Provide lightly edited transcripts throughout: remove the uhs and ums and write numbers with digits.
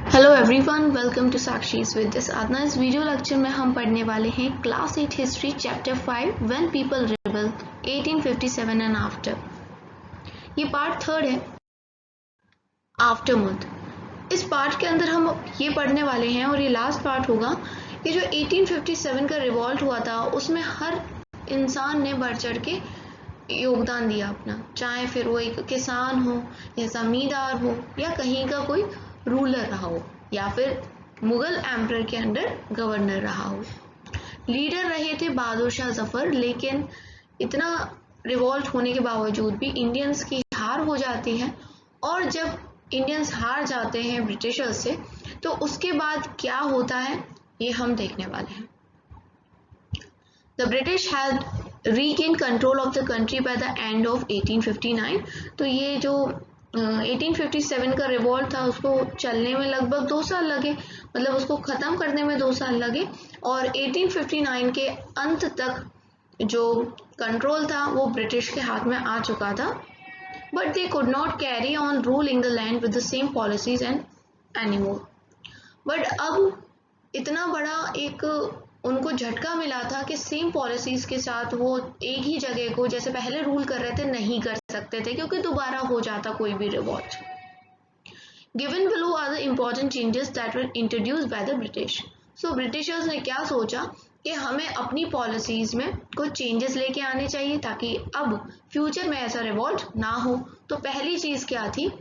Hello everyone, welcome to Sakshi's with this Sadhana. इस video lecture में हम पढ़ने वाले हैं class 8 history chapter 5 when people rebel 1857 and after. ये पार्ट 3 है, आफ्टरमथ। इस पार्ट के अंदर हम ये पढ़ने वाले हैं और ये लास्ट पार्ट होगा कि जो 1857 का रिवॉल्ट हुआ था उसमें हर इंसान ने बढ़ चढ़ के योगदान दिया अपना, चाहे फिर वो एक किसान हो या जमींदार हो या कहीं का कोई रूलर रहा हो या फिर मुगल एम्परर के अंडर गवर्नर रहा हो। लीडर रहे थे बहादुर शाह जफर, लेकिन इतना रिवॉल्ट होने के बावजूद भी इंडियंस की हार हो जाती है। और जब इंडियंस हार जाते हैं ब्रिटिशर्स से, तो उसके बाद क्या होता है ये हम देखने वाले हैं। The British had regained control of the country by the end of 1859। तो ये जो 1857 का रिवॉल्ट था उसको चलने में लगभग 2 साल लगे, मतलब उसको ख़त्म करने में 2 साल लगे। और 1859 के अंत तक जो कंट्रोल था वो ब्रिटिश के हाथ में आ चुका था, but they could not carry on ruling the land with the same policies and anymore. But अब इतना बड़ा एक उनको झटका मिला था कि सेम पॉलिसीज के साथ वो एक ही जगह को जैसे पहले रूल कर रहे थे नहीं कर सकते थे, क्योंकि दोबारा हो जाता कोई भी revolt. Given below are the important changes that were introduced by the British. So Britishers ने क्या सोचा कि हमें अपनी पॉलिसीज में कुछ चेंजेस लेके आने चाहिए ताकि अब फ्यूचर में ऐसा रिवॉल्ट ना हो। तो पहली चीज क्या थी,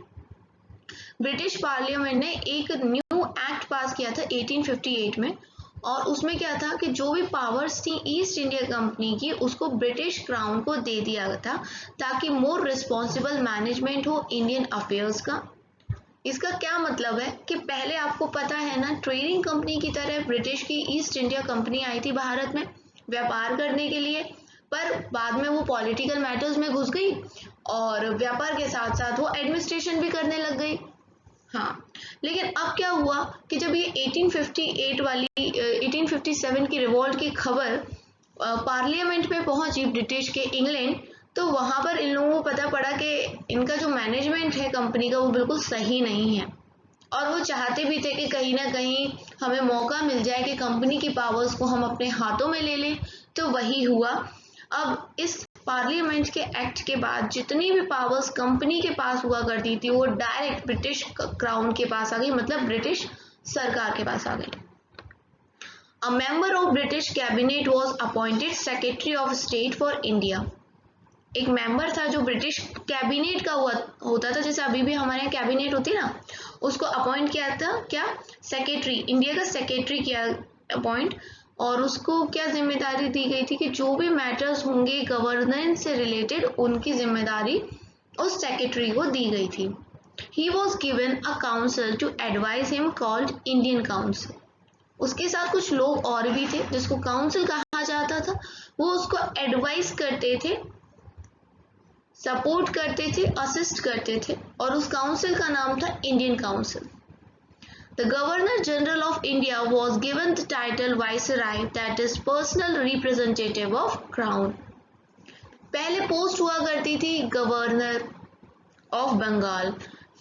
ब्रिटिश पार्लियामेंट ने एक न्यू एक्ट पास किया था 1858 में, और उसमें क्या था कि जो भी पावर्स थी ईस्ट इंडिया कंपनी की उसको ब्रिटिश क्राउन को दे दिया था ताकि मोर रिस्पॉन्सिबल मैनेजमेंट हो इंडियन अफेयर्स का। इसका क्या मतलब है कि पहले आपको पता है ना, ट्रेडिंग कंपनी की तरह ब्रिटिश की ईस्ट इंडिया कंपनी आई थी भारत में व्यापार करने के लिए, पर बाद में वो पॉलिटिकल मैटर्स में घुस गई और व्यापार के साथ साथ वो एडमिनिस्ट्रेशन भी करने लग गई। हाँ, लेकिन अब क्या हुआ कि जब ये 1857 की रिवॉल्ट की खबर पार्लियामेंट में पहुंची ब्रिटिश के इंग्लैंड, तो वहां पर इन लोगों को पता पड़ा कि इनका जो मैनेजमेंट है कंपनी का वो बिल्कुल सही नहीं है, और वो चाहते भी थे कि कहीं ना कहीं हमें मौका मिल जाए कि कंपनी की पावर्स को हम अपने हाथों में ले लें। तो वही हुआ। अब इस पार्लियामेंट के एक्ट के बाद जितनी भी पावर्स कंपनी के पास हुआ करती थी वो डायरेक्ट ब्रिटिश क्राउन के पास आ गई, मतलब ब्रिटिश सरकार के पास आ गई। A member of British cabinet was appointed secretary of state for India. एक मेंबर था जो ब्रिटिश कैबिनेट का होता था, जैसे अभी भी हमारे यहाँ कैबिनेट होती है ना, उसको अपॉइंट किया था क्या, सेक्रेटरी, इंडिया का सेक्रेटरी किया अपॉइंट। और उसको क्या जिम्मेदारी दी गई थी कि जो भी मैटर्स होंगे गवर्नेंस से रिलेटेड उनकी जिम्मेदारी उस सेक्रेटरी को दी गई थी। He was given a council to advise him called Indian council. उसके साथ कुछ लोग और भी थे जिसको काउंसिल कहा जाता था, वो उसको एडवाइस करते थे, सपोर्ट करते थे, असिस्ट करते थे, और उस काउंसिल का नाम था Indian council. The Governor General of India was given the title Viceroy, that is personal representative of Crown। पहले पोस्ट हुआ करती थी गवर्नर ऑफ बंगाल,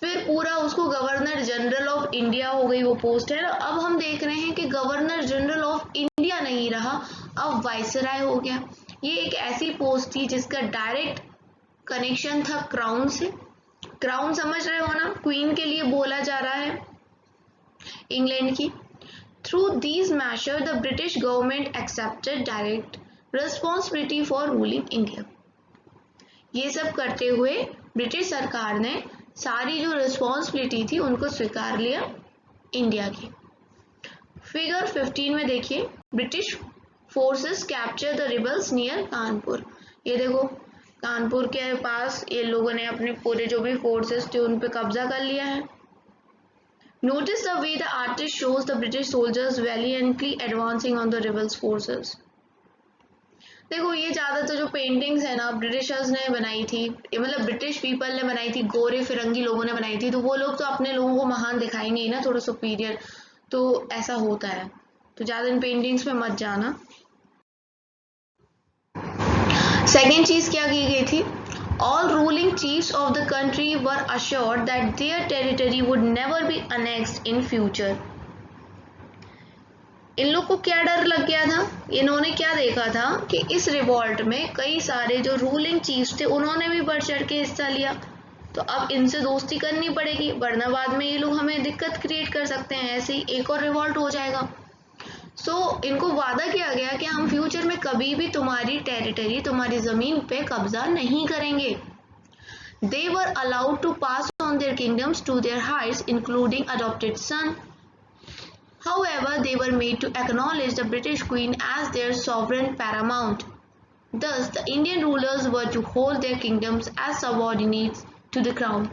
फिर पूरा उसको गवर्नर जनरल ऑफ इंडिया हो गई वो पोस्ट है। अब हम देख रहे हैं कि गवर्नर जनरल ऑफ इंडिया नहीं रहा, अब वाइसराय हो गया। ये एक ऐसी पोस्ट थी जिसका डायरेक्ट कनेक्शन था क्राउन से। क्राउन समझ रहे हो ना, क्वीन के लिए बोला जा रहा है इंग्लैंड की। Through these measures the British government accepted direct responsibility for ruling India. ये सब करते हुए ब्रिटिश सरकार ने सारी जो रिस्पॉन्सिबिलिटी थी उनको स्वीकार लिया इंडिया की। फिगर 15 में देखिए, British forces capture the rebels near Kanpur. ये देखो कानपुर के पास ये लोगों ने अपने पूरे जो भी फोर्सेस थे उन पे कब्जा कर लिया है। Notice the way the artist shows the British soldiers valiantly advancing on the rebels forces। देखो ये ज़्यादातर जो पेंटिंग्स है ना ब्रिटिशर्स ने बनाई थी, मतलब ब्रिटिश पीपल ने बनाई थी, गोरे फिरंगी लोगों ने बनाई थी, तो वो लोग तो अपने लोगों को महान दिखाएंगे ही ना, थोड़ा सुपीरियर, तो ऐसा होता है। तो ज़्यादा इन पेंटिंग्स में मत जाना। सेकेंड चीज़ क्या की गई थी, All ruling chiefs of the country were assured that their territory would never be annexed in future. इन लोग को क्या डर लग गया था, इन्होंने क्या देखा था कि इस रिवॉल्ट में कई सारे जो रूलिंग चीफ्स थे उन्होंने भी बढ़ चढ़ के हिस्सा लिया, तो अब इनसे दोस्ती करनी पड़ेगी वरना बाद में ये लोग हमें दिक्कत क्रिएट कर सकते हैं, ऐसे ही एक और रिवॉल्ट हो जाएगा। इनको वादा किया गया कि हम फ्यूचर में कभी भी तुम्हारी टेरिटरी, तुम्हारी जमीन पे कब्जा नहीं करेंगे। They were allowed to pass on their kingdoms to their heirs, including adopted son. However, they were made to acknowledge the British Queen as their sovereign paramount. Thus, the Indian rulers were to hold their kingdoms as subordinates to the crown.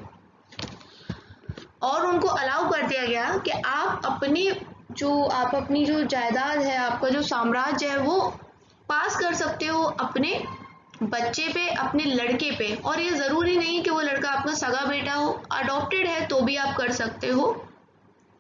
और उनको allow कर दिया गया कि आप अपनी जो जायदाद है, आपका जो साम्राज्य है वो पास कर सकते हो अपने बच्चे पे, अपने लड़के पे, और ये ज़रूरी नहीं कि वो लड़का अपना सगा बेटा हो, अडॉप्टेड है तो भी आप कर सकते हो।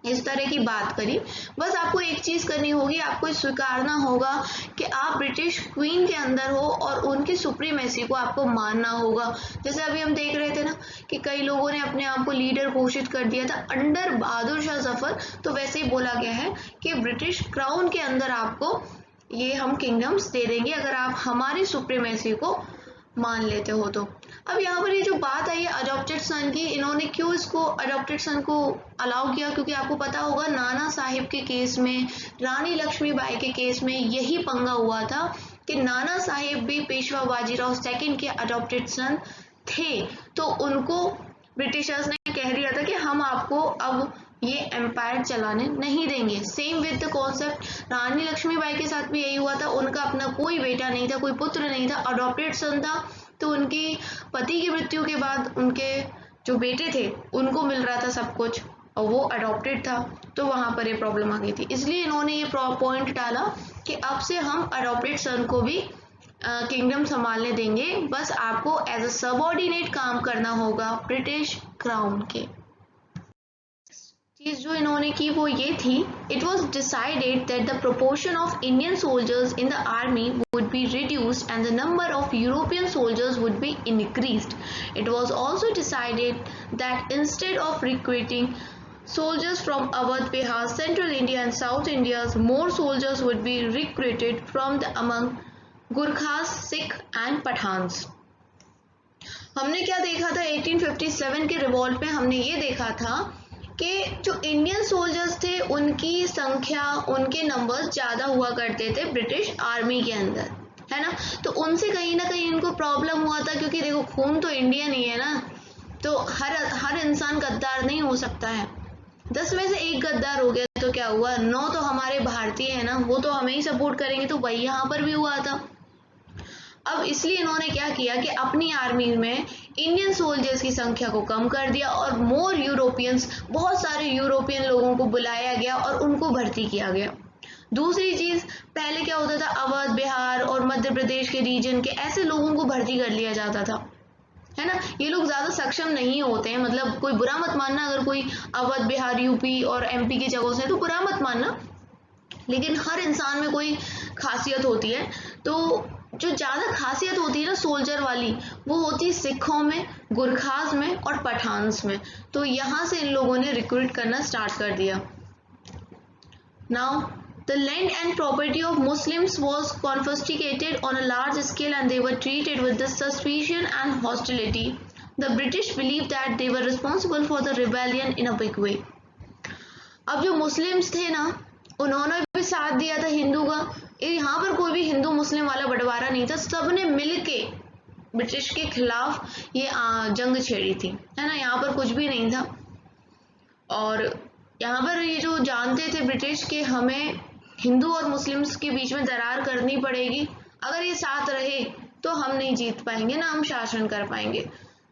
इस तरह की बात करी। बस आपको एक चीज़ करनी होगी, आपको स्वीकारना होगा कि आप ब्रिटिश क्वीन के अंदर हो और उनकी सुप्रीमेसी को आपको मानना होगा। जैसे अभी हम देख रहे थे ना कि कई लोगों ने अपने आप को लीडर घोषित कर दिया था अंडर बहादुर शाह जफर, तो वैसे ही बोला गया है कि ब्रिटिश क्राउन के अंदर आपको ये हम किंगडम्स दे देंगे अगर आप हमारी सुप्रीमेसी को मान लेते हो तो। अब यहाँ पर ये जो बात आई है अडॉप्टेड सन की, इन्होंने क्यों इसको अडॉप्टेड सन को अलाउ किया, क्योंकि आपको पता होगा नाना साहिब के केस में, रानी लक्ष्मीबाई के केस में यही पंगा हुआ था कि नाना साहिब भी पेशवा बाजीराव सेकंड के अडॉप्टेड सन थे, तो उनको ब्रिटिशर्स ने कह दिया था कि हम आपको अब ये एम्पायर चलाने नहीं देंगे। सेम विद द कॉन्सेप्ट रानी लक्ष्मीबाई के साथ भी यही हुआ था, उनका अपना कोई बेटा नहीं था, कोई पुत्र नहीं था, अडॉप्टेड सन था, तो उनकी पति की मृत्यु के बाद उनके जो बेटे थे उनको मिल रहा था सब कुछ और वो अडॉप्टेड था, तो वहाँ पर ये प्रॉब्लम आ गई थी। इसलिए इन्होंने ये पॉइंट डाला कि अब से हम अडॉप्टेड सन को भी किंगडम संभालने देंगे, बस आपको एज अ सबऑर्डिनेट काम करना होगा ब्रिटिश क्राउन के। चीज़ जो इन्होंने की वो ये थी, it was decided that the proportion of Indian soldiers in the army would be reduced and the number of European soldiers would be increased. It was also decided that instead of recruiting soldiers from Awadh, Bihar, Central India and South India, more soldiers would be recruited from among Gurkhas, Sikh and Pathans. हमने क्या देखा था 1857 के revolt में, हमने ये देखा था कि जो इंडियन सोल्जर्स थे उनकी संख्या, उनके नंबर्स ज़्यादा हुआ करते थे ब्रिटिश आर्मी के अंदर, है ना, तो उनसे कहीं ना कहीं इनको प्रॉब्लम हुआ था, क्योंकि देखो खून तो इंडियन ही है ना, तो हर इंसान गद्दार नहीं हो सकता है। 10 में से एक गद्दार हो गया तो क्या हुआ, 9 तो हमारे भारतीय है ना, वो तो हमें ही सपोर्ट करेंगे, तो वही यहाँ पर भी हुआ था। अब इसलिए इन्होंने क्या किया कि अपनी आर्मी में इंडियन सोल्जर्स की संख्या को कम कर दिया और मोर यूरोपियंस, बहुत सारे यूरोपियन लोगों को बुलाया गया और उनको भर्ती किया गया। दूसरी चीज़, पहले क्या होता था, अवध, बिहार और मध्य प्रदेश के रीजन के ऐसे लोगों को भर्ती कर लिया जाता था, है ना, ये लोग ज़्यादा सक्षम नहीं होते हैं, मतलब कोई बुरा मत मानना अगर कोई अवध, बिहार, यूपी और एमपी की जगहों से, तो बुरा मत मानना, लेकिन हर इंसान में कोई खासियत होती है, तो जो ज़्यादा खासियत होती है ना सोल्जर वाली, वो होती है सिखों में, गुरखास में और पठान्स में, तो यहाँ से इन लोगों ने रिक्रूट करना स्टार्ट कर दिया। Now the land and property of Muslims was confiscated on a large scale and they were treated with suspicion and hostility. The British believe that they were responsible for the rebellion in a big way. अब जो Muslims थे ना, उन्होंने भी साथ दिया था हिंदू का, यहाँ पर कोई भी हिंदू मुस्लिम वाला बंटवारा नहीं था, सबने मिलके ब्रिटिश के खिलाफ ये जंग छेड़ी थी, है ना, यहाँ पर कुछ भी नहीं था। और यहाँ पर ये जो जानते थे ब्रिटिश के हमें हिंदू और मुस्लिम्स के बीच में दरार करनी पड़ेगी, अगर ये साथ रहे तो हम नहीं जीत पाएंगे ना हम शासन कर पाएंगे,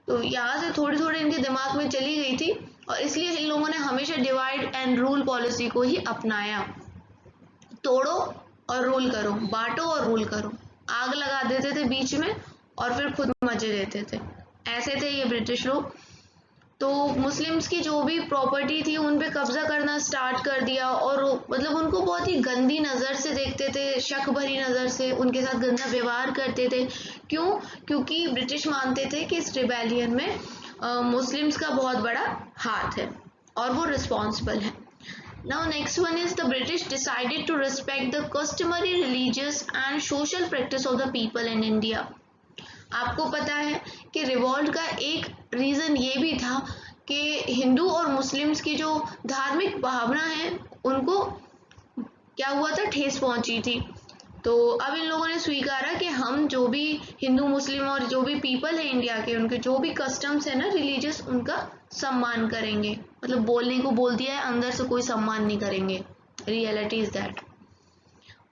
तो यहाँ से थोड़ी थोड़ी इनके दिमाग में चली गई थी और इसलिए इन लोगों ने हमेशा डिवाइड एंड रूल पॉलिसी को ही अपनाया। तोड़ो और रूल करो, बांटो और रूल करो, आग लगा देते थे बीच में और फिर खुद मजे देते थे, ऐसे थे ये ब्रिटिश लोग। तो मुस्लिम्स की जो भी प्रॉपर्टी थी उन पे कब्जा करना स्टार्ट कर दिया और मतलब उनको बहुत ही गंदी नज़र से देखते थे, शक भरी नज़र से उनके साथ गंदा व्यवहार करते थे, क्यों? क्योंकि ब्रिटिश मानते थे कि इस रिबेलियन में मुस्लिम्स का बहुत बड़ा हाथ है और वो रिस्पॉन्सिबल है। Now next one is the British decided to respect the customary religious and social practice of the people in India. आपको पता है कि रिवॉल्ट का एक रीज़न ये भी था कि हिंदू और मुस्लिम्स की जो धार्मिक भावना है उनको क्या हुआ था, ठेस पहुंची थी। तो अब इन लोगों ने स्वीकारा कि हम जो भी हिंदू मुस्लिम और जो भी पीपल है इंडिया के, उनके जो भी कस्टम्स है ना रिलीजियस, उनका सम्मान करेंगे। मतलब बोलने को बोल दिया है, अंदर से कोई सम्मान नहीं करेंगे। Reality is that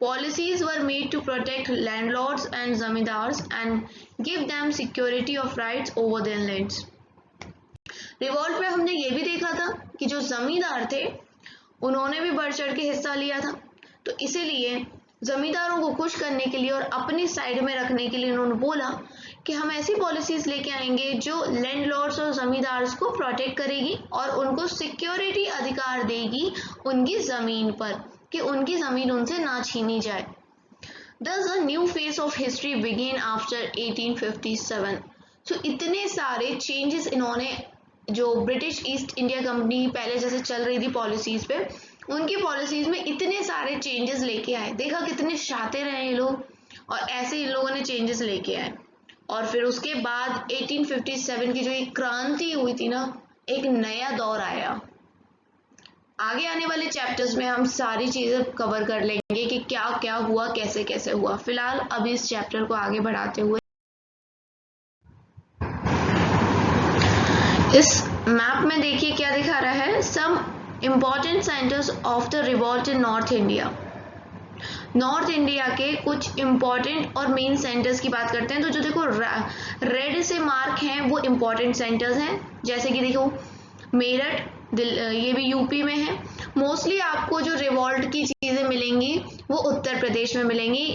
policies were made to protect landlords and zamindars and give them security of rights over their lands. Revolt में हमने ये भी देखा था कि जो जमींदार थे उन्होंने भी बढ़ चढ़ के हिस्सा लिया था। तो इसीलिए जमींदारों को खुश करने के लिए और अपनी साइड में रखने के लिए उन्होंने बोला कि हम ऐसी पॉलिसीज लेके आएंगे जो लैंडलॉर्ड्स और जमींदार्स को प्रोटेक्ट करेगी और उनको सिक्योरिटी अधिकार देगी उनकी ज़मीन पर, कि उनकी ज़मीन उनसे ना छीनी जाए। Thus a new phase of history began after 1857. So इतने सारे चेंजेस इन्होंने, जो ब्रिटिश ईस्ट इंडिया कंपनी पहले जैसे चल रही थी पॉलिसीज पे, उनकी पॉलिसीज में इतने सारे चेंजेस लेके आए। देखा कितने शातिर हैं ये लोग, और ऐसे इन लोगों ने चेंजेस लेके आए। और फिर उसके बाद 1857 की जो एक क्रांति हुई थी ना, एक नया दौर आया। आगे आने वाले चैप्टर्स में हम सारी चीज़ें कवर कर लेंगे कि क्या क्या हुआ, कैसे कैसे हुआ। फिलहाल अभी इस चैप्टर को आगे बढ़ाते हुए इस मैप में देखिए क्या दिखा रहा है, some important centres of the revolt in North India. North India के कुछ इम्पॉर्टेंट और मेन सेंटर्स की बात करते हैं। तो जो देखो रेड से मार्क हैं वो इम्पॉर्टेंट सेंटर्स हैं, जैसे कि देखो मेरठ, ये भी यूपी में है। मोस्टली आपको जो रिवॉल्ट की चीज़ें मिलेंगी वो उत्तर प्रदेश में मिलेंगी।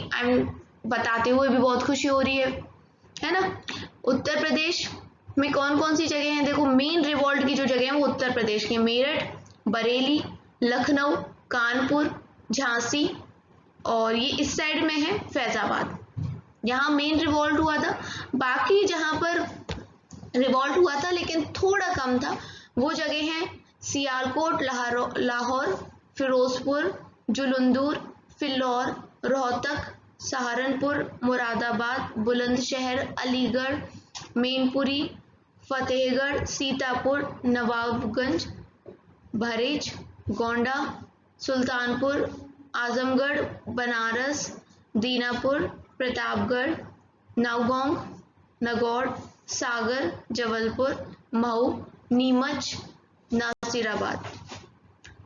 बताते हुए भी बहुत खुशी हो रही है ना। उत्तर प्रदेश में कौन कौन सी जगह हैं? देखो मेन रिवॉल्ट की जो जगह है वो उत्तर प्रदेश की, मेरठ, बरेली, लखनऊ, कानपुर, झांसी, और ये इस साइड में है फैजाबाद। यहाँ मेन रिवॉल्ट हुआ था। बाकी जहाँ पर रिवॉल्ट हुआ था लेकिन थोड़ा कम था, वो जगह हैं सियालकोट, लाहौर, फिरोजपुर, जुलंदूर, फिल्लौर, रोहतक, सहारनपुर, मुरादाबाद, बुलंदशहर, अलीगढ़, मैनपुरी, फतेहगढ़, सीतापुर, नवाबगंज, बहराइच, गोंडा, सुल्तानपुर, आजमगढ़, बनारस, दीनापुर, प्रतापगढ़, नौगांव, नागौर, सागर, जबलपुर, मऊ, नीमच, नासिराबाद।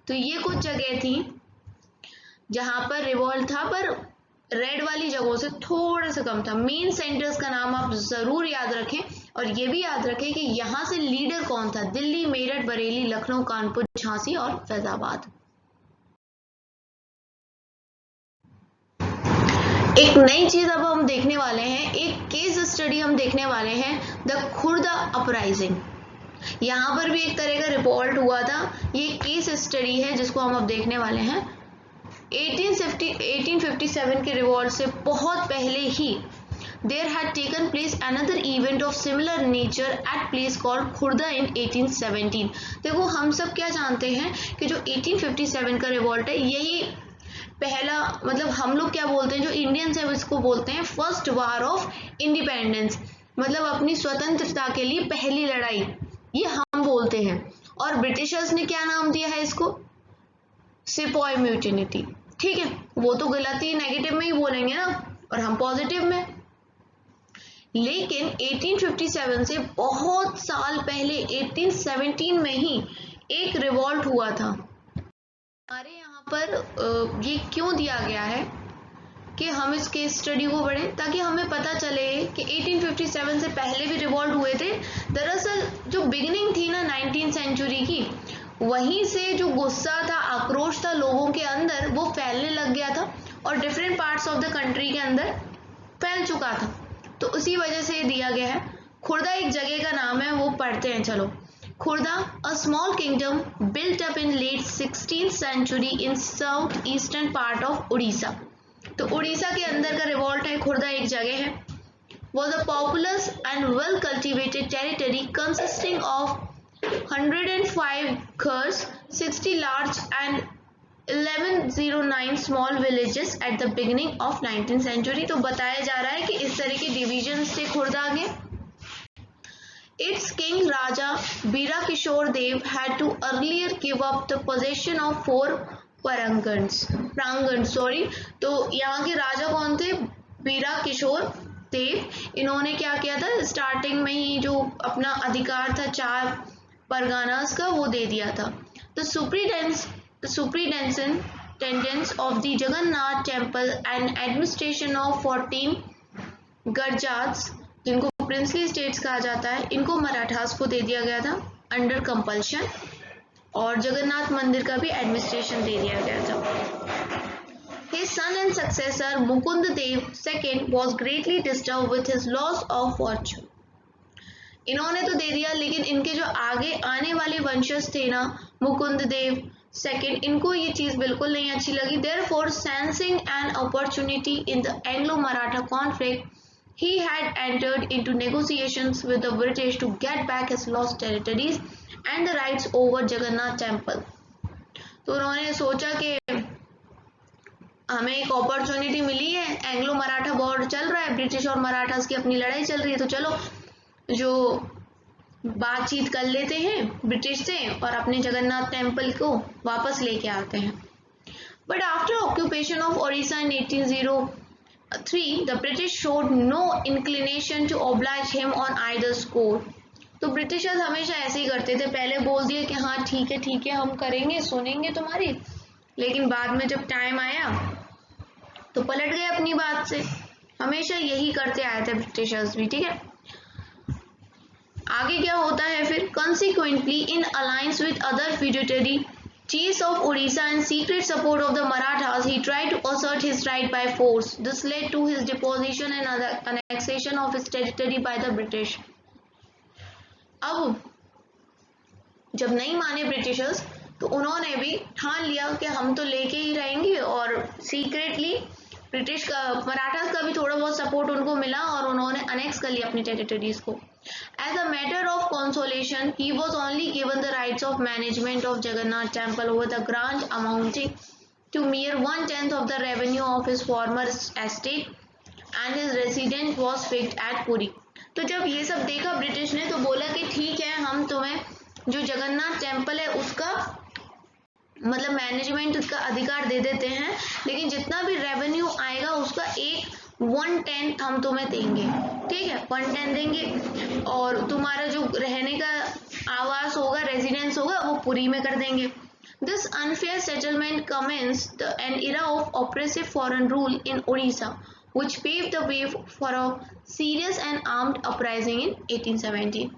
तो ये कुछ जगह थी जहां पर रिवॉल्ट था, पर रेड वाली जगहों से थोड़ा सा कम था। मेन सेंटर्स का नाम आप जरूर याद रखें, और ये भी याद रखें कि यहाँ से लीडर कौन था। दिल्ली, मेरठ, बरेली, लखनऊ, कानपुर, झांसी और फैजाबाद। एक नई चीज अब हम देखने वाले हैं, एक केस स्टडी हम देखने वाले हैं, द खुर्दा अपराइजिंग। यहाँ पर भी एक तरह का रिपोर्ट हुआ था। ये केस स्टडी है जिसको हम अब देखने वाले हैं। 1857 के रिवॉल्ट से बहुत पहले ही there had taken place another event of similar nature at place called Khurda in 1817। देखो हम सब क्या जानते हैं कि जो 1857 का रिवॉल्ट है, यही पहला, मतलब हम लोग क्या बोलते हैं, जो इंडियंस है इसको बोलते हैं फर्स्ट वार ऑफ इंडिपेंडेंस, मतलब अपनी स्वतंत्रता के लिए पहली लड़ाई, ये हम बोलते हैं। और ब्रिटिशर्स ने क्या नाम दिया है इसको? सिपॉय म्यूटिनिटी। ठीक है, वो तो गलती नेगेटिव में ही बोलेंगे ना, और हम पॉजिटिव में। लेकिन 1857 से बहुत साल पहले 1817 में ही एक रिवॉल्ट हुआ था। हमारे यहाँ पर ये क्यों दिया गया है कि हम इस केस स्टडी को पढ़ें, ताकि हमें पता चले कि 1857 से पहले भी रिवॉल्ट हुए थे। दरअसल जो बिगिनिंग थी ना 19th सेंचुरी की, वहीं से जो गुस्सा था, आक्रोश था लोगों के अंदर, वो फैलने लग गया था और different parts of the country के अंदर फैल चुका था। तो उसी वजह से दिया गया है। खुर्दा एक जगह का नाम है, वो पढ़ते हैं चलो। Khurda, a small kingdom built up in late 16th century in south eastern part of Orissa. तो उड़ीसा के अंदर का रिवॉल्ट है, खुर्दा एक जगह है। was a populous and well cultivated territory consisting of 105 ghars, 60 large and 1109 small villages at the beginning of 19th century। तो बताया जा रहा है कि इस तरह के डिविजन्स थे खुर्दा के। Its king Raja Bira Kishore Dev had to earlier give up the possession of 4 prangans। तो यहाँ के राजा कौन थे? बीरा किशोर देव। इन्होंने क्या किया था, स्टार्टिंग में ही जो अपना अधिकार था 4 परगानास का वो दे दिया था। The superintendence of the Jagannath temple and administration of 14 गरजात्स, जिनको प्रिंसली स्टेट्स कहा जाता है, इनको मराठास को दे दिया गया था अंडर कंपल्शन, और जगन्नाथ मंदिर का भी एडमिनिस्ट्रेशन दे दिया गया था। His son and successor Mukund Dev II was greatly disturbed with his loss of fortune। इन्होंने तो दे दिया, लेकिन इनके जो आगे आने वाले वंशज थे ना, मुकुंद देव सेकेंड, इनको ये चीज बिल्कुल नहीं अच्छी लगी। Therefore, sensing an opportunity in the Anglo-Maratha conflict, he had entered into negotiations with the British to get back his lost territories and the rights over Jagannath temple। तो उन्होंने सोचा कि हमें एक अपॉर्चुनिटी मिली है, एंग्लो मराठा वॉर चल रहा है, ब्रिटिश और मराठास की अपनी लड़ाई चल रही है, तो चलो जो बातचीत कर लेते हैं ब्रिटिश से और अपने जगन्नाथ टेम्पल को वापस लेके आते हैं। But after occupation of Odisha in 1803 the British showed no inclination to oblige him on either score. तो ब्रिटिशर्स हमेशा ऐसे ही करते थे, पहले बोल दिए कि हाँ ठीक है हम करेंगे, सुनेंगे तुम्हारी, लेकिन बाद में जब टाइम आया तो पलट गए अपनी बात से। हमेशा यही करते आए थे ब्रिटिशर्स भी, ठीक है। आगे क्या होता है फिर, consequently in alliance with other feudatory chiefs of Odisha and secret support of the Marathas, he tried to assert his right by force। This led to his deposition and annexation of his territory by the British। अब जब नहीं माने Britishers, तो उन्होंने भी ठान लिया कि हम तो लेके ही रहेंगे, और सीक्रेटली ब्रिटिश का, मराठास का भी थोड़ा बहुत सपोर्ट उनको मिला और उन्होंने अनेक्स कर लिया अपनी टेरिटरीज को। As a matter of consolation, he was only given the rights of management of Jagannath temple over the grant amounting to mere 1/10 of the revenue of his former estate, and his residence was fixed at Puri। तो जब ये सब देखा British ने, तो बोला कि ठीक है, हम तुम्हें जो जगन्नाथ टेम्पल है उसका मतलब मैनेजमेंट का अधिकार दे देते हैं, लेकिन जितना भी रेवेन्यू आएगा उसका 1/10 हम तुम्हें देंगे, ठीक है, 1/10 देंगे, और तुम्हारा जो रहने का आवास होगा, रेजिडेंस होगा, वो पुरी में कर देंगे। This unfair settlement commenced an era of oppressive foreign rule in Odisha, which paved the way for a serious and armed uprising in 1817।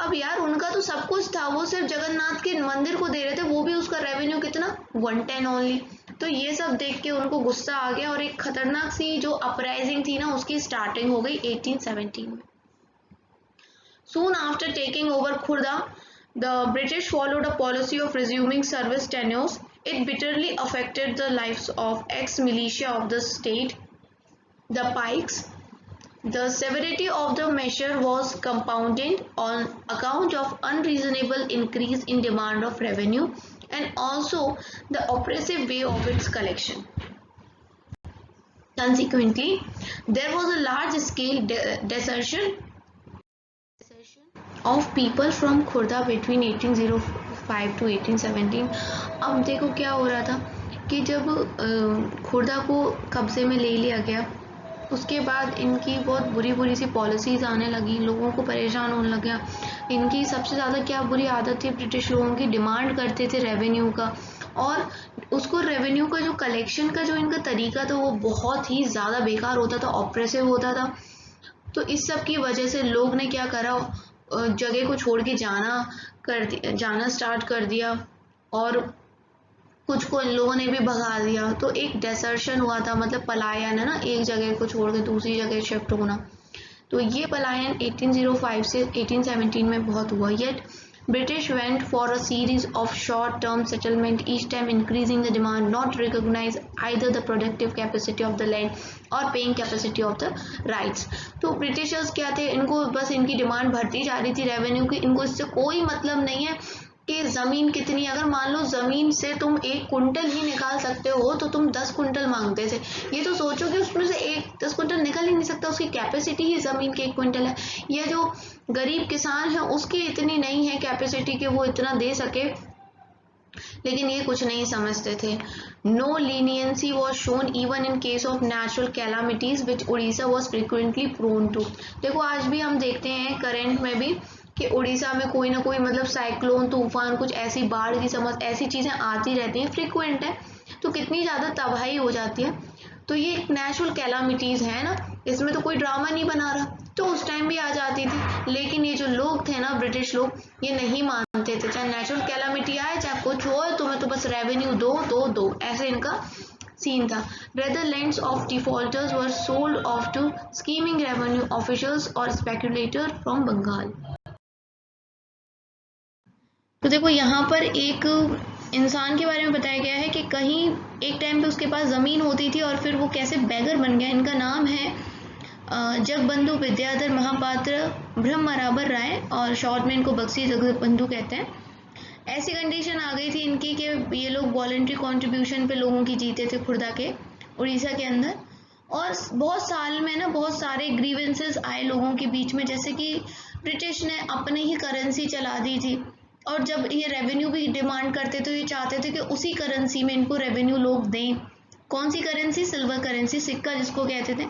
अब यार उनका तो सब कुछ था, वो सिर्फ जगन्नाथ के मंदिर को दे रहे थे, वो भी उसका रेवेन्यू कितना, 1/10 ओनली। तो ये सब देख के उनको गुस्सा आ गया और एक खतरनाक सी जो अपराइजिंग थी ना, उसकी स्टार्टिंग हो गई 1817 में। Soon after taking over Khurda, the British followed a policy of resuming service tenures। It bitterly affected the lives of ex-militia of the state, the Pikes। The severity of the measure was compounded on account of unreasonable increase in demand of revenue and also the oppressive way of its collection। Consequently, there was a large-scale desertion of people from Khurda between 1805 to 1817। अब देखो क्या हो रहा था कि जब खुर्दा को कब्जे में ले लिया गया, उसके बाद इनकी बहुत बुरी सी पॉलिसीज आने लगी, लोगों को परेशान होने लग गया। इनकी सबसे ज़्यादा क्या बुरी आदत थी, ब्रिटिश लोगों की डिमांड करते थे रेवेन्यू का, और उसको रेवेन्यू का जो कलेक्शन का जो इनका तरीका था वो बहुत ही ज़्यादा बेकार होता था, ऑप्रेसिव होता था। तो इस सब की वजह से लोग ने क्या करा, जगह को छोड़ के जाना स्टार्ट कर दिया, और कुछ को इन लोगों ने भी भगा दिया। तो एक डेसर्शन हुआ था, मतलब पलायन है ना, एक जगह को छोड़ के दूसरी जगह शिफ्ट होना। तो ये पलायन 1805 से 1817 में बहुत हुआ। Yet British went for a series of short-term settlement, each time increasing the demand, not recognize either the productive capacity of the land or paying capacity of the rights. तो ब्रिटिशर्स क्या थे, इनको बस इनकी डिमांड बढ़ती जा रही थी रेवेन्यू की, इनको इससे कोई मतलब नहीं है कि ज़मीन कितनी, अगर मान लो ज़मीन से तुम 1 कुंटल ही निकाल सकते हो तो तुम 10 कुंटल मांगते थे। ये तो सोचो कि उसमें से 10 कुंटल निकल ही नहीं सकता, उसकी कैपेसिटी ही ज़मीन की 1 कुंटल है। या जो गरीब किसान है उसकी इतनी नहीं है कैपेसिटी कि वो इतना दे सके, लेकिन ये कुछ नहीं समझते थे। No leniency was shown even in case of natural calamities which Orissa was frequently prone to. देखो आज भी हम देखते हैं करंट में भी कि उड़ीसा में कोई ना कोई मतलब साइक्लोन, तूफान, कुछ ऐसी बाढ़ की समझ, ऐसी चीज़ें आती रहती हैं, फ्रिक्वेंट है, तो कितनी ज़्यादा तबाही हो जाती है। तो ये एक नेचुरल कैलामिटीज़ है ना, इसमें तो कोई ड्रामा नहीं बना रहा, तो उस टाइम भी आ जाती थी। लेकिन ये जो लोग थे ना, ब्रिटिश लोग, ये नहीं मानते थे, चाहे नेचुरल कैलामिटी आए चाहे कुछ हो, तुम्हें तो बस रेवेन्यू दो, ऐसे इनका सीन था। Rather lands of defaulters were sold off to scheming revenue officials or speculator from Bengal। तो देखो यहाँ पर एक इंसान के बारे में बताया गया है कि कहीं एक टाइम पे उसके पास ज़मीन होती थी और फिर वो कैसे बैगर बन गया। इनका नाम है जगबंधु विद्याधर महापात्र ब्रह्मराबर राय, और शॉर्ट में इनको बक्सी जगबंधु कहते हैं। ऐसी कंडीशन आ गई थी इनकी कि ये लोग वॉलंटरी कंट्रीब्यूशन पे लोगों की जीते थे खुर्दा के, उड़ीसा के अंदर। और बहुत साल में ना बहुत सारे ग्रीवेंसेस आए लोगों के बीच में, जैसे कि ब्रिटिश ने अपने ही करेंसी चला दी थी, और जब ये रेवेन्यू भी डिमांड करते तो ये चाहते थे कि उसी करेंसी में इनको रेवेन्यू लोग दें। कौन सी करेंसी? सिल्वर करेंसी, सिक्का जिसको कहते थे।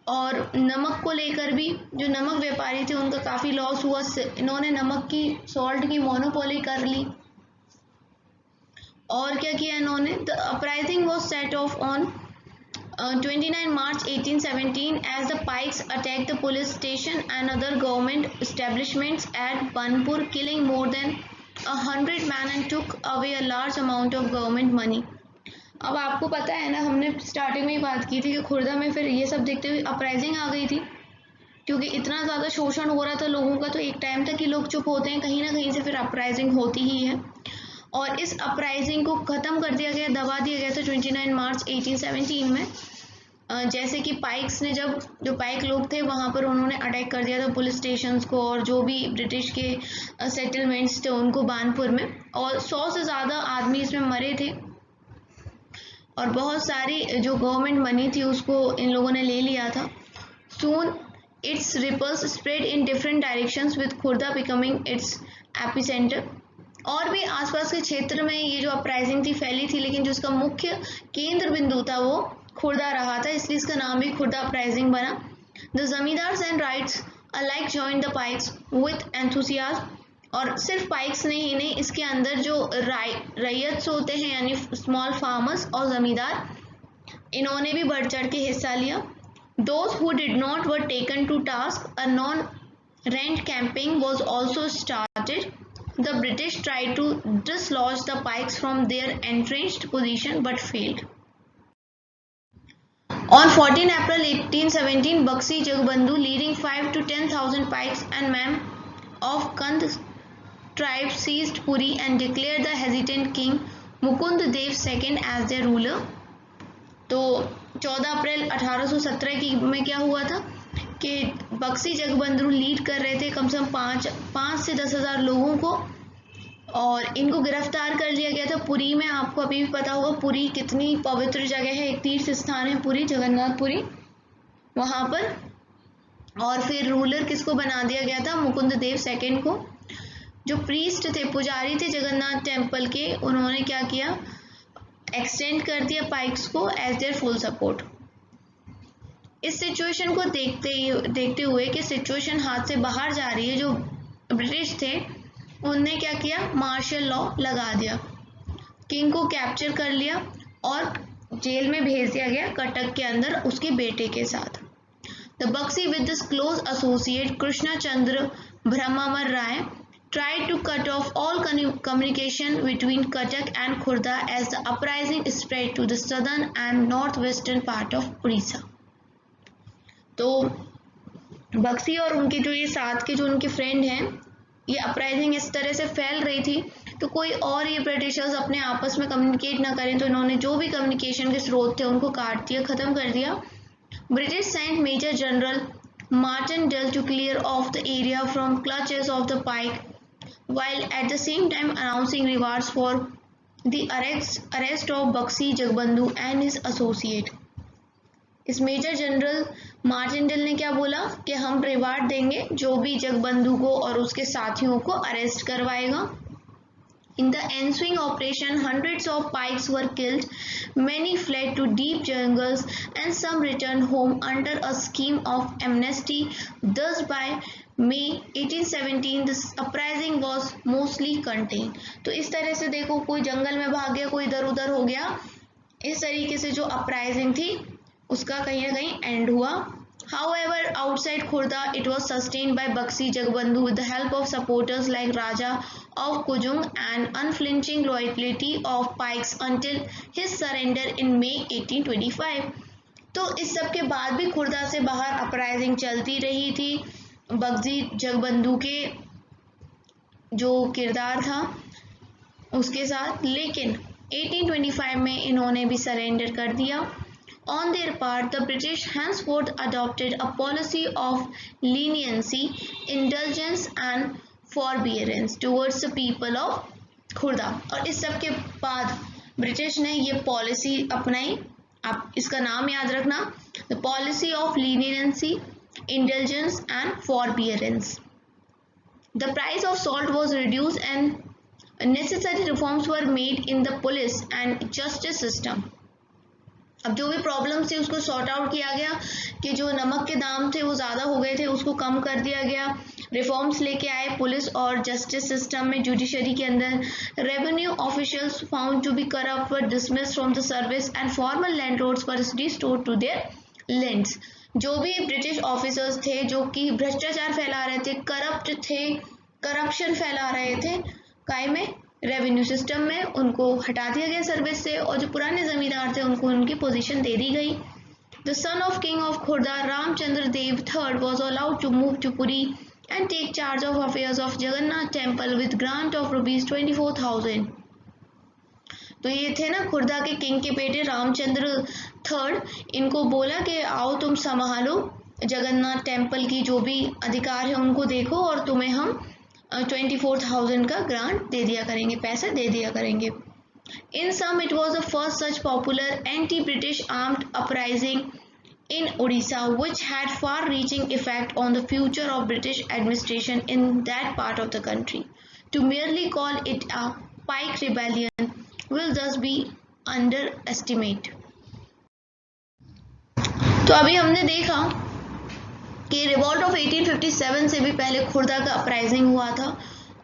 और नमक को लेकर भी जो नमक व्यापारी थे उनका काफ़ी लॉस हुआ, इन्होंने नमक की, सॉल्ट की मोनोपोली कर ली। और क्या किया इन्होंने? The uprising was set of on 29 March 1817 as the Pikes attacked the police station and other government establishments at Banpur, killing more than 100 men and took away a large amount of government money। अब आपको पता है ना, हमने starting में ही बात की थी कि खुर्दा में फिर ये सब देखते हुए अपराइजिंग आ गई थी, क्योंकि इतना ज़्यादा शोषण हो रहा था लोगों का, तो एक टाइम तक ही लोग चुप होते हैं, कहीं ना कहीं से फिर अपराइजिंग होती ही है। और इस अपराइजिंग को ख़त्म कर दिया गया, दबा दिया गया था 29 मार्च 1817 में। जैसे कि पाइक्स ने, जो पाइक लोग थे वहाँ पर उन्होंने अटैक कर दिया था पुलिस स्टेशंस को और जो भी ब्रिटिश के सेटलमेंट्स थे उनको बानपुर में, और 100 से ज़्यादा आदमी इसमें मरे थे, और बहुत सारी जो गवर्नमेंट मनी थी उसको इन लोगों ने ले लिया था। Soon its ripples spread in different directions with Khurda becoming its epicenter। और भी आसपास के क्षेत्र में ये जो अपराइजिंग थी फैली थी, लेकिन जो इसका मुख्य केंद्र बिंदु था वो खुर्दा रहा था, इसलिए इसका नाम भी खुर्दा अपराइजिंग बना। The zamindars and rights alike join the Pikes with enthusiasm. और सिर्फ पाइक्स ने ही नहीं, इसके अंदर जो रैयत होते हैं यानी स्मॉल फार्मर्स और ज़मींदार, इन्होंने भी बढ़ चढ़ के हिस्सा लिया। Those who did not were taken to task. A non-rent campaign was also started. The British tried to dislodge the Pikes from their entrenched position but failed। On 14 April 1817, Bakshi Jagbandhu, leading 5 to 10,000 Pikes and men of Kand tribe, seized Puri and declared the hesitant king Mukund Dev II as their ruler। तो 14 अप्रैल 1817 की में क्या हुआ था कि Bakshi Jagbandhu lead कर रहे थे कम से कम 5 से 10,000 लोगों को, और इनको गिरफ्तार कर लिया गया था पुरी में। आपको अभी भी पता होगा पुरी कितनी पवित्र जगह है, एक तीर्थ स्थान है पुरी, जगन्नाथपुरी, वहाँ पर। और फिर रूलर किसको बना दिया गया था? मुकुंद देव सेकंड को। जो प्रीस्ट थे, पुजारी थे जगन्नाथ टेम्पल के, उन्होंने क्या किया? एक्सटेंड कर दिया पाइक्स को एज देयर फुल सपोर्ट। इस सिचुएशन को देखते हुए कि सिचुएशन हाथ से बाहर जा रही है, जो ब्रिटिश थे उनने क्या किया? मार्शल लॉ लगा दिया, किंग को कैप्चर कर लिया और जेल में भेज दिया गया कटक के अंदर उसके बेटे के साथ। The Bakshi with this close associate Krishna Chandra Brahmavar Rai tried to cut off all communication between Cuttack and Khurda as the uprising spread to the southern and northwestern part of Odisha। तो बक्सी और उनके जो ये साथ के जो उनके फ्रेंड हैं ये अपराइजिंग इस तरह से फैल रही थी तो कोई और ये ब्रिटिशर्स अपने आपस में कम्युनिकेट ना करें, तो इन्होंने जो भी कम्युनिकेशन के स्रोत थे उनको काट दिया, ख़त्म कर दिया। British sent major general Martin Dale to clear off the area from clutches of the Paik, while at the same time announcing rewards for the arrest of Bakshi Jagbandhu and his associate। इस major general Martin del ने क्या बोला कि हम reward देंगे जो भी जगबंधु को और उसके साथियों को अरेस्ट करवाएगा। In the ensuing operation, hundreds of Pikes were killed, many fled to deep jungles, and some returned home under a scheme of amnesty. Thus, by May 1817, this uprising was mostly contained। तो इस तरह से देखो, कोई जंगल में भाग गया, कोई इधर उधर हो गया, इस तरीके से जो अपराइजिंग थी उसका कहीं ना कहीं एंड हुआ। However, outside Khurda, it was sustained by Bakshi Jagbandhu with the help of supporters like Raja of Kujung and unflinching loyalty of Pikes until his surrender in May 1825। तो इस सब के बाद भी खुर्दा से बाहर अपराइजिंग चलती रही थी बख्शी जगबंधु के जो किरदार था उसके साथ, लेकिन 1825 में इन्होंने भी सरेंडर कर दिया। On their part, the British henceforth adopted a policy of leniency, indulgence and forbearance towards the people of Khurda. और इस सब के बाद ब्रिटिश ने ये पॉलिसी अपनाई, आप इसका नाम याद रखना, the policy of leniency, indulgence and forbearance. The price of salt was reduce and necessary reforms were made in the police and justice system. अब जो भी प्रॉब्लम्स थी उसको सॉर्ट आउट किया गया कि जो नमक के दाम थे वो ज़्यादा हो गए थे, उसको कम कर दिया गया। रिफॉर्म्स लेके आए पुलिस और जस्टिस सिस्टम में, जुडिशरी के अंदर। Revenue officials found to be corrupt were dismissed from the service and formal landlords were restored to their lands. जो भी ब्रिटिश ऑफिसर्स थे जो कि भ्रष्टाचार फैला रहे थे, करप्ट थे, करप्शन फैला रहे थे काय में, रेवेन्यू सिस्टम में, उनको हटा दिया गया सर्विस से, और जो पुराने जमींदार थे उनको उनकी पोजीशन दे दी गई। The son of king of Khurda Ramchandra Dev III was allowed to move to Puri and take charge of affairs of Jagannath temple with grant of ₹24,000। तो ये थे ना खुर्दा के किंग के बेटे रामचंद्र III, इनको बोला कि आओ तुम संभालो जगन्नाथ टेम्पल की जो भी अधिकार है उनको देखो, और तुम्हें हम 24,000 का ग्रांट दे दिया करेंगे, पैसा दे दिया करेंगे। In sum, it was the first such popular anti-British armed uprising in Odisha, which had far-reaching effect on the future of British administration in that part of the country. To merely call it a Pike rebellion will thus be underestimate। तो अभी हमने देखा कि revolt of 1857 से भी पहले खुर्दा का uprising हुआ था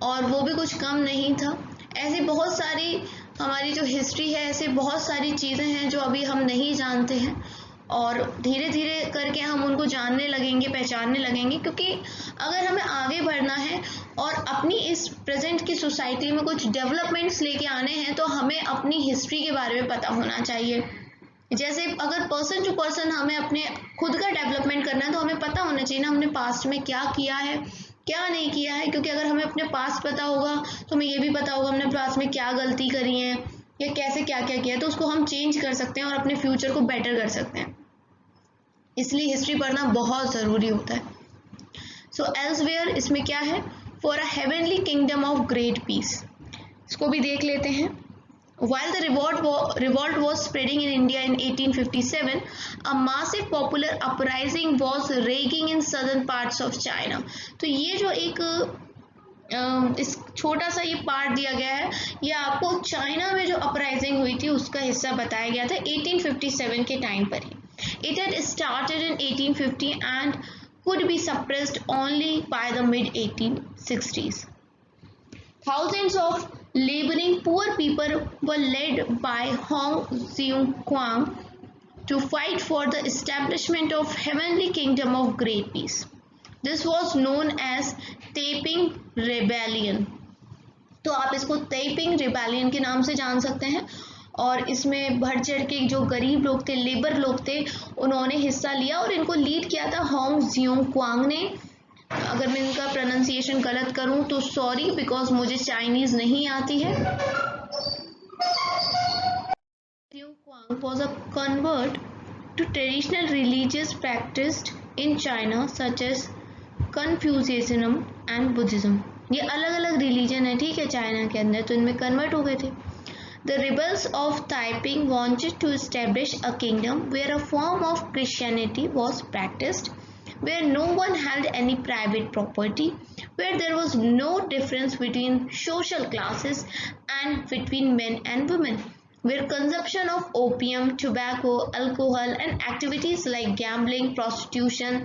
और वो भी कुछ कम नहीं था। ऐसी बहुत सारी हमारी जो हिस्ट्री है, ऐसे बहुत सारी चीज़ें हैं जो अभी हम नहीं जानते हैं, और धीरे धीरे करके हम उनको जानने लगेंगे, पहचानने लगेंगे, क्योंकि अगर हमें आगे बढ़ना है और अपनी इस प्रेजेंट की सोसाइटी में कुछ डेवलपमेंट्स लेके आने हैं तो हमें अपनी हिस्ट्री के बारे में पता होना चाहिए। जैसे अगर पर्सन टू पर्सन हमें अपने खुद का डेवलपमेंट करना है तो हमें पता होना चाहिए ना हमने पास्ट में क्या किया है, क्या नहीं किया है, क्योंकि अगर हमें अपने पास्ट पता होगा तो हमें ये भी पता होगा हमने पास्ट में क्या गलती करी है या कैसे क्या क्या किया है, तो उसको हम चेंज कर सकते हैं और अपने फ्यूचर को बेटर कर सकते हैं। इसलिए हिस्ट्री पढ़ना बहुत ज़रूरी होता है। सो एल्सवेयर इसमें क्या है, for a heavenly kingdom of great peace, इसको भी देख लेते हैं। While the revolt was spreading in India in 1857, a massive popular uprising was raging in southern parts of China। तो ये जो एक इस छोटा सा ये पार्ट दिया गया है, ये आपको चाइना में जो अपराइजिंग हुई थी उसका हिस्सा बताया गया था 1857 के टाइम पर ही। It had started in 1850 and could be suppressed only by the mid-1860s। Thousands of laboring poor people were led by Hong Xiuquan to fight for the establishment of heavenly kingdom of great peace। This was known as Taiping Rebellion। तो आप इसको तेपिंग rebellion के नाम से जान सकते हैं, और इसमें बढ़ चढ़ के जो गरीब लोग थे, लेबर लोग थे, उन्होंने हिस्सा लिया और इनको लीड किया था होंग जियोंग क्वांग ने। अगर मैं इनका प्रोनाउंसिएशन गलत करूं तो सॉरी, बिकॉज मुझे चाइनीज नहीं आती है। Huang was a convert to traditional religious practiced in China such as Confucianism and Buddhism। ये अलग अलग रिलीजन है, ठीक है, चाइना के अंदर, तो इनमें कन्वर्ट हो गए थे। The rebels of Taiping wanted to establish a kingdom where a form of Christianity was practiced, where no one held any private property, where there was no difference between social classes and between men and women, where consumption of opium, tobacco, alcohol, and activities like gambling, prostitution,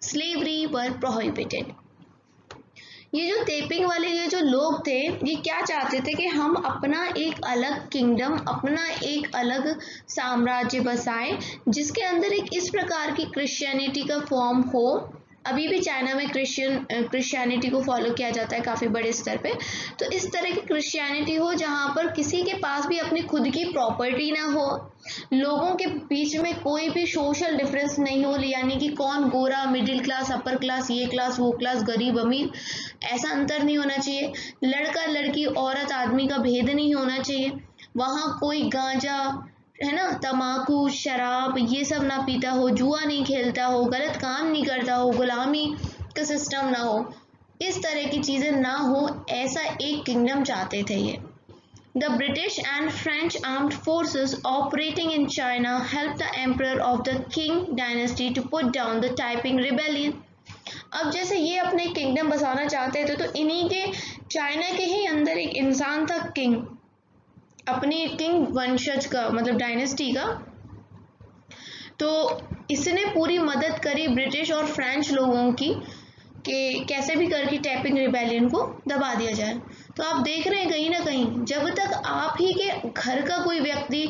slavery were prohibited। ये जो तेपिंग वाले ये जो लोग थे, ये क्या चाहते थे कि हम अपना एक अलग किंगडम, अपना एक अलग साम्राज्य बसाएं, जिसके अंदर एक इस प्रकार की क्रिश्चियनिटी का फॉर्म हो। अभी भी चाइना में क्रिश्चियनिटी को फॉलो किया जाता है काफ़ी बड़े स्तर पे। तो इस तरह की क्रिश्चियनिटी हो जहाँ पर किसी के पास भी अपनी खुद की प्रॉपर्टी ना हो, लोगों के बीच में कोई भी सोशल डिफरेंस नहीं हो, यानी कि कौन गोरा, मिडिल क्लास, अपर क्लास, ये क्लास, वो क्लास, गरीब, अमीर, ऐसा अंतर नहीं होना चाहिए। लड़का लड़की, औरत आदमी का भेद नहीं होना चाहिए। वहाँ कोई गांजा, है ना, तम्बाकू, शराब, ये सब ना पीता हो, जुआ नहीं खेलता हो, गलत काम नहीं करता हो, गुलामी का सिस्टम ना हो, इस तरह की चीज़ें ना हो, ऐसा एक किंगडम चाहते थे ये। The British and French armed forces operating in China helped the emperor of the Qing dynasty to put down the Taiping rebellion। अब जैसे ये अपने किंगडम बसाना चाहते थे, तो इन्हीं के चाइना के ही अंदर एक इंसान था किंग, अपनी किंग वंशज का, मतलब डायनेस्टी का। तो इसने पूरी मदद करी ब्रिटिश और फ्रेंच लोगों की कि कैसे भी करके टैपिंग रिबेलियन को दबा दिया जाए। तो आप देख रहे हैं कहीं ना कहीं, जब तक आप ही के घर का कोई व्यक्ति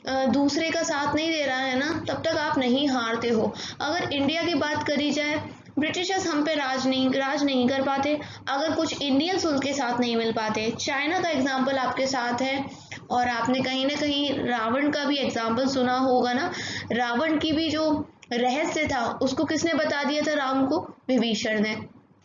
दूसरे का साथ नहीं दे रहा है ना, तब तक आप नहीं हारते हो। अगर इंडिया की बात करी जाए, ब्रिटिशर्स हम पे राज नहीं कर पाते अगर कुछ इंडियंस उनके साथ नहीं मिल पाते। चाइना का एग्जाम्पल आपके साथ है, और आपने कहीं ना कहीं रावण का भी एग्जाम्पल सुना होगा ना। रावण की भी जो रहस्य था उसको किसने बता दिया था राम को? विभीषण ने।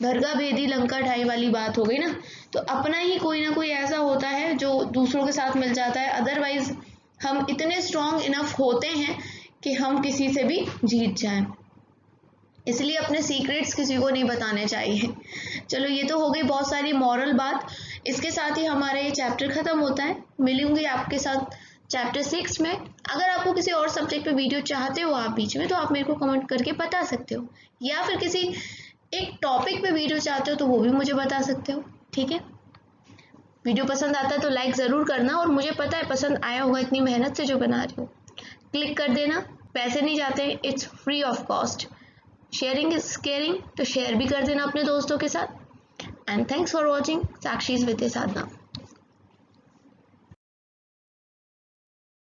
घर का भेदी लंका ढाई वाली बात हो गई ना। तो अपना ही कोई ना कोई ऐसा होता है जो दूसरों के साथ मिल जाता है, अदरवाइज हम इतने स्ट्रॉन्ग इनफ होते हैं कि हम किसी से भी जीत जाएं। इसलिए अपने सीक्रेट्स किसी को नहीं बताने चाहिए। चलो, ये तो हो गई बहुत सारी मॉरल बात। इसके साथ ही हमारा ये चैप्टर ख़त्म होता है। मिलूंगी आपके साथ चैप्टर 6 में। अगर आपको किसी और सब्जेक्ट पे वीडियो चाहते हो आप बीच में, तो आप मेरे को कमेंट करके बता सकते हो, या फिर किसी एक टॉपिक पे वीडियो चाहते हो तो वो भी मुझे बता सकते हो, ठीक है। वीडियो पसंद आता है तो लाइक ज़रूर करना, और मुझे पता है पसंद आया होगा इतनी मेहनत से जो बना रही हो। क्लिक कर देना, पैसे नहीं जाते, it's free of cost. Sharing is caring, तो शेयर भी कर देना अपने दोस्तों के साथ। And thanks for watching Sakshi's with Sadhana.